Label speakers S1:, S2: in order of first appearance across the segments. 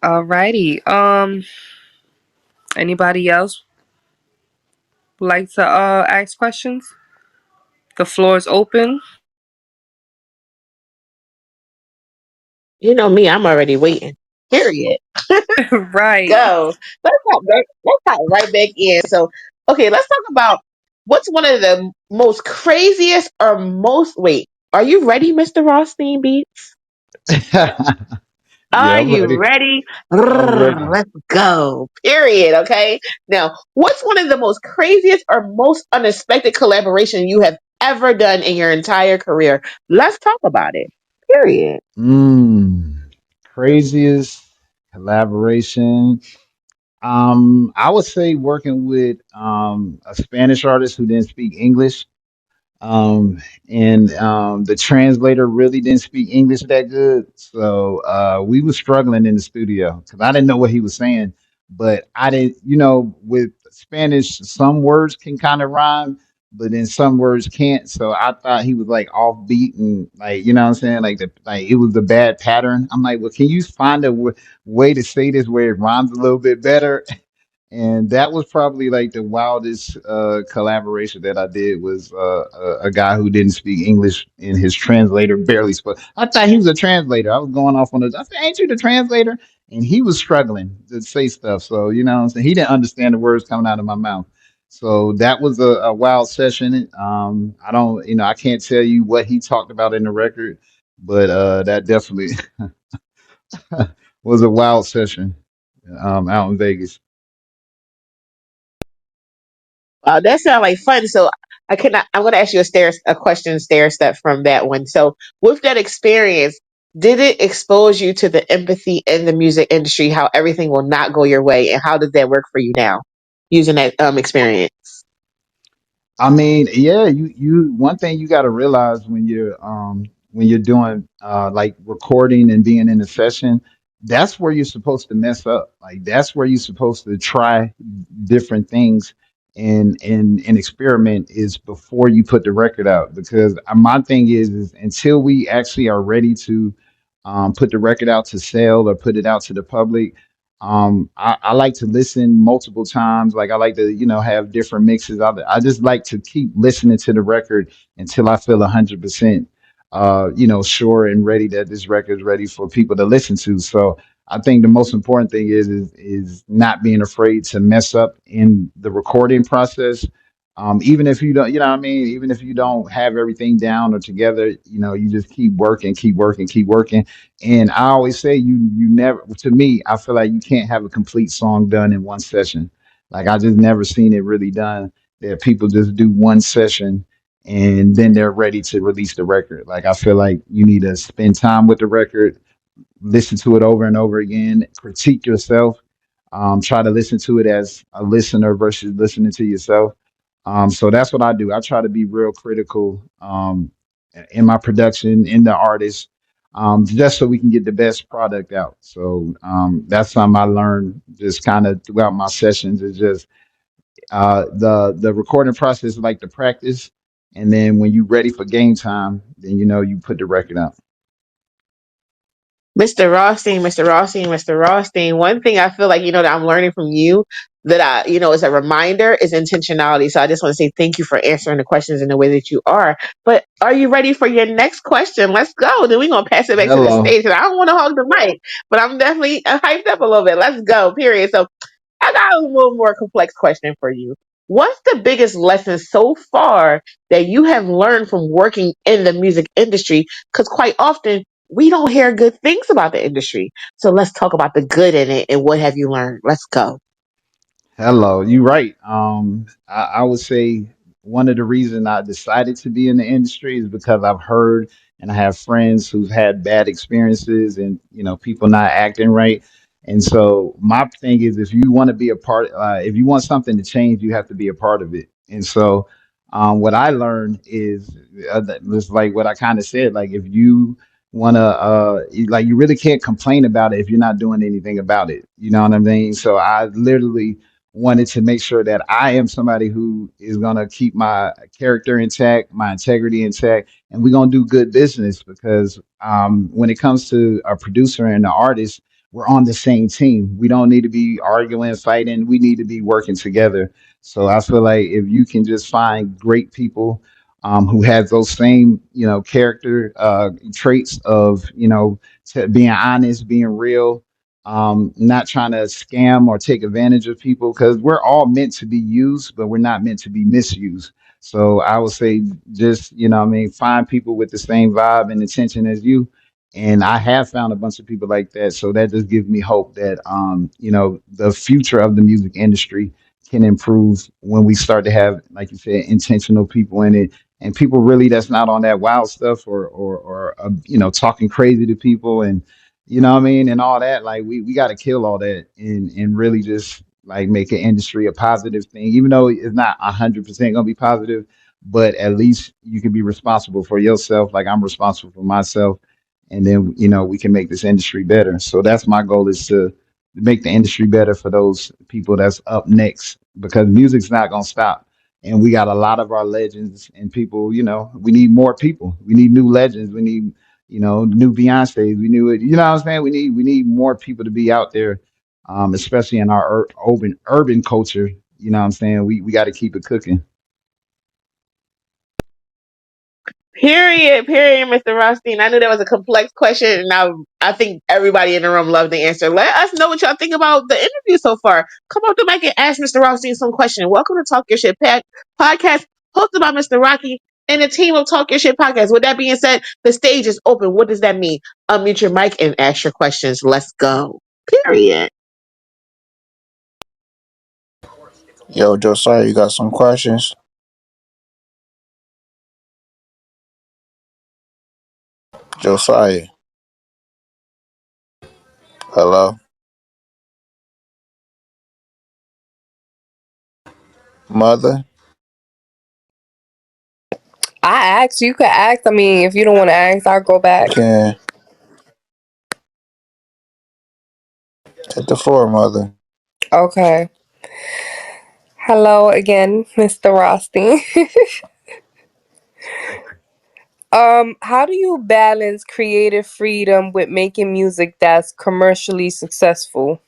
S1: Alrighty. Anybody else would like to ask questions? The floor is open.
S2: You know me, I'm already waiting. Period.
S1: Right.
S2: Go. Let's hop right back in. So, okay, let's talk about what's one of the most craziest or most. Wait, are you ready, Mr. Rothstein Beats?
S3: Yeah,
S2: Are
S3: I'm
S2: you
S3: ready.
S2: ready?
S3: I'm ready.
S2: Let's go. Period. Okay. Now, what's one of the most craziest or most unexpected collaboration you have ever done in your entire career? Let's talk about it. Period.
S3: Mm, Craziest collaboration. I would say working with a Spanish artist who didn't speak English. And The translator really didn't speak English that good, so we were struggling in the studio because I didn't know what he was saying. But I didn't, with Spanish, some words can kind of rhyme, but then some words can't. So I thought he was like offbeat and like, you know what I'm saying, like it was a bad pattern. I'm like, well, can you find a way to say this where it rhymes a little bit better? And that was probably like the wildest collaboration that I did was a guy who didn't speak English and his translator barely spoke. I thought he was a translator. I was going off on I said, "Ain't you the translator?" And he was struggling to say stuff. So you know what I'm saying, he didn't understand the words coming out of my mouth. So that was a wild session. I don't, I can't tell you what he talked about in the record, but that definitely was a wild session out in Vegas.
S2: That sounds like fun. So I cannot. I'm going to ask you a question stair step from that one. So with that experience, did it expose you to the empathy in the music industry? How everything will not go your way, and how does that work for you now, using that experience?
S3: I mean, yeah, you one thing you got to realize when you're doing like recording and being in a session, that's where you're supposed to mess up. Like that's where you're supposed to try different things and experiment is before you put the record out. Because my thing is until we actually are ready to put the record out to sell or put it out to the public, I like to listen multiple times. Like I like to, have different mixes. I just like to keep listening to the record until I feel 100%, sure and ready that this record is ready for people to listen to. So I think the most important thing is not being afraid to mess up in the recording process. Even if you don't, you know what I mean? Even if you don't have everything down or together, you just keep working, keep working, keep working. And I always say you never, to me, I feel like you can't have a complete song done in one session. Like I just never seen it really done that people just do one session and then they're ready to release the record. Like I feel like you need to spend time with the record, listen to it over and over again, critique yourself, try to listen to it as a listener versus listening to yourself. So that's what I do. I try to be real critical in my production, in the artist, just so we can get the best product out. So that's something I learned just kind of throughout my sessions. Is just the recording process is like the practice, and then when you're ready for game time, then you put the record out.
S2: Mr. Rothstein, Mr. Rothstein, Mr. Rothstein. One thing I feel like, that I'm learning from you that is a reminder is intentionality. So I just want to say thank you for answering the questions in the way that you are. But are you ready for your next question? Let's go. Then we're going to pass it back to the
S3: Hello.
S2: stage. And I don't want to hog the mic, but I'm definitely hyped up a little bit. Let's go. Period. So I got a little more complex question for you. What's the biggest lesson so far that you have learned from working in the music industry? Because quite often we don't hear good things about the industry. So let's talk about the good in it and what have you learned? Let's go.
S3: Hello, you right. I would say one of the reasons I decided to be in the industry is because I've heard and I have friends who've had bad experiences and people not acting right. And so my thing is, if you want to be a part, if you want something to change, you have to be a part of it. And so what I learned is just like what I kind of said, like if you want to like you really can't complain about it if you're not doing anything about it. You know what I mean? So I literally wanted to make sure that I am somebody who is going to keep my character intact, my integrity intact, and we're going to do good business because when it comes to a producer and an artist, we're on the same team. We don't need to be arguing, fighting. We need to be working together. So I feel like if you can just find great people who have those same, character traits of, being honest, being real, not trying to scam or take advantage of people, because we're all meant to be used, but we're not meant to be misused. So I would say just, find people with the same vibe and intention as you. And I have found a bunch of people like that. So that just gives me hope that, the future of the music industry can improve when we start to have, like you said, intentional people in it, and people really that's not on that wild stuff, or talking crazy to people, and and all that. Like we got to kill all that and really just like make an industry a positive thing, even though it's not 100% gonna be positive, but at least you can be responsible for yourself. Like I'm responsible for myself, and then we can make this industry better. So that's my goal, is to make the industry better for those people that's up next, because music's not gonna stop. And we got a lot of our legends and people, we need more people. We need new legends. We need new Beyonces. We knew it. You know what I'm saying? We need more people to be out there, especially in our urban culture. You know what I'm saying? We got to keep it cooking.
S2: Period, Mr. Rothstein. I knew that was a complex question, and I think everybody in the room loved the answer. Let us know what y'all think about the interview so far. Come up the mic and ask Mr. Rothstein some questions. Welcome to Talk Your Shit podcast, hosted by Mr. Rocky and the team of Talk Your Shit podcast. With that being said, the stage is open. What does that mean? Unmute your mic and ask your questions. Let's go. Period.
S4: Yo, Josiah, you got some questions? Josiah, hello? Mother?
S1: I asked. You could ask. I mean, if you don't want to ask, I'll go back.
S4: Can hit the floor, mother.
S1: Okay. Hello again, Mr. Rothstein. How do you balance creative freedom with making music that's commercially successful?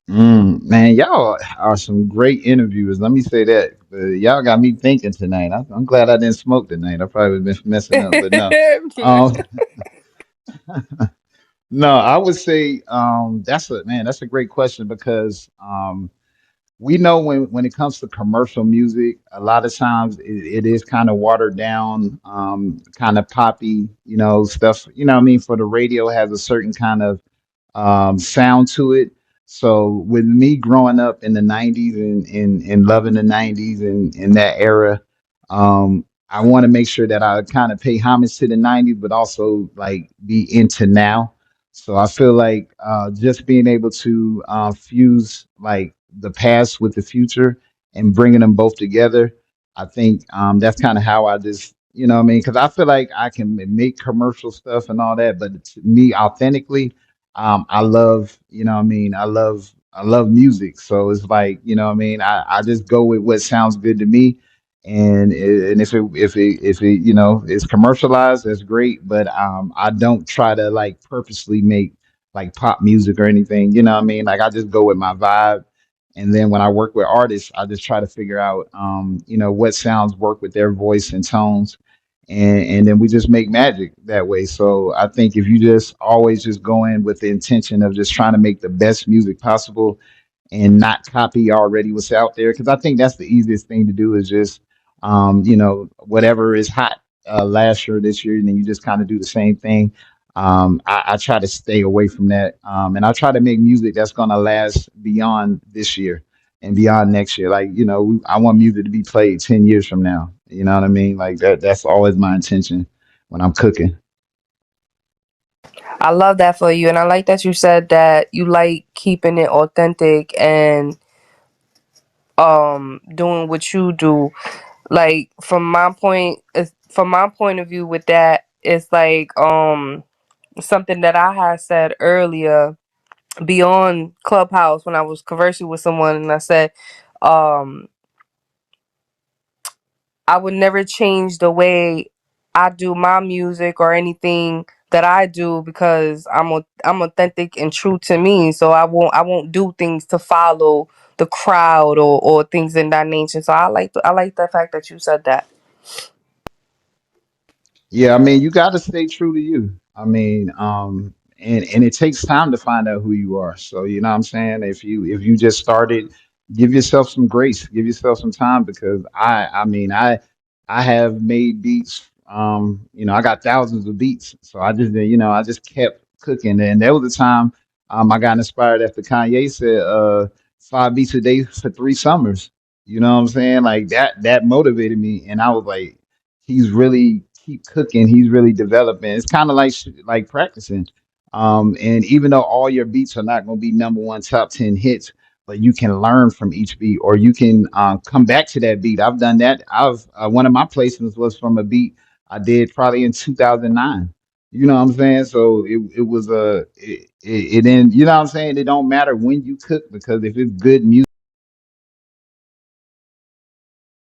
S3: Man, y'all are some great interviewers. Let me say that. Y'all got me thinking tonight. I'm glad I didn't smoke tonight. I probably would have been messing up, but no. Um, no, I would say that's a great question, because we know when it comes to commercial music, a lot of times it is kind of watered down, kind of poppy, stuff. You know what I mean? For the radio, has a certain kind of sound to it. So with me growing up in the 90s and loving the 90s and in that era, I want to make sure that I kind of pay homage to the 90s, but also like be into now. So I feel like just being able to fuse like the past with the future and bringing them both together, I think that's kind of how I just, what I mean? Because I feel like I can make commercial stuff and all that, but to me, authentically, I love, what I mean, I love music. So it's like, what I mean, I just go with what sounds good to me. And if it is commercialized, that's great. But I don't try to like purposely make like pop music or anything. You know what I mean? Like I just go with my vibe. And then when I work with artists, I just try to figure out what sounds work with their voice and tones, and then we just make magic that way. So I think if you just always just go in with the intention of just trying to make the best music possible and not copy already what's out there, because I think that's the easiest thing to do, is just whatever is hot last year, this year, and then you just kind of do the same thing. I try to stay away from that, and I try to make music that's gonna last beyond this year and beyond next year. Like, I want music to be played 10 years from now. You know what I mean? Like that's always my intention when I'm cooking.
S1: I love that for you, and I like that you said that you like keeping it authentic and doing what you do. Like from my point of view with that, it's like something that I had said earlier beyond Clubhouse when I was conversing with someone, and I said um I would never change the way I do my music or anything that I do because I'm authentic and true to me. So I won't do things to follow the crowd or things in that nature. So I like the fact that you said that.
S3: Yeah, I mean, you got to stay true to you. I mean, and it takes time to find out who you are. So you know what I'm saying? If you just started, give yourself some grace, give yourself some time because I have made beats. I got thousands of beats, so I just kept cooking. And there was a time I got inspired after Kanye said 5 beats a day for 3 summers. You know what I'm saying? Like that motivated me, and I was like he's really keep cooking. He's really developing. It's kind of like practicing. And even though all your beats are not going to be number one top 10 hits, but you can learn from each beat, or you can come back to that beat. I've done that. I've One of my placements was from a beat I did probably in 2009. You know what I'm saying? So it was a it, it, it didn't, you know what I'm saying? It don't matter when you cook because if it's good music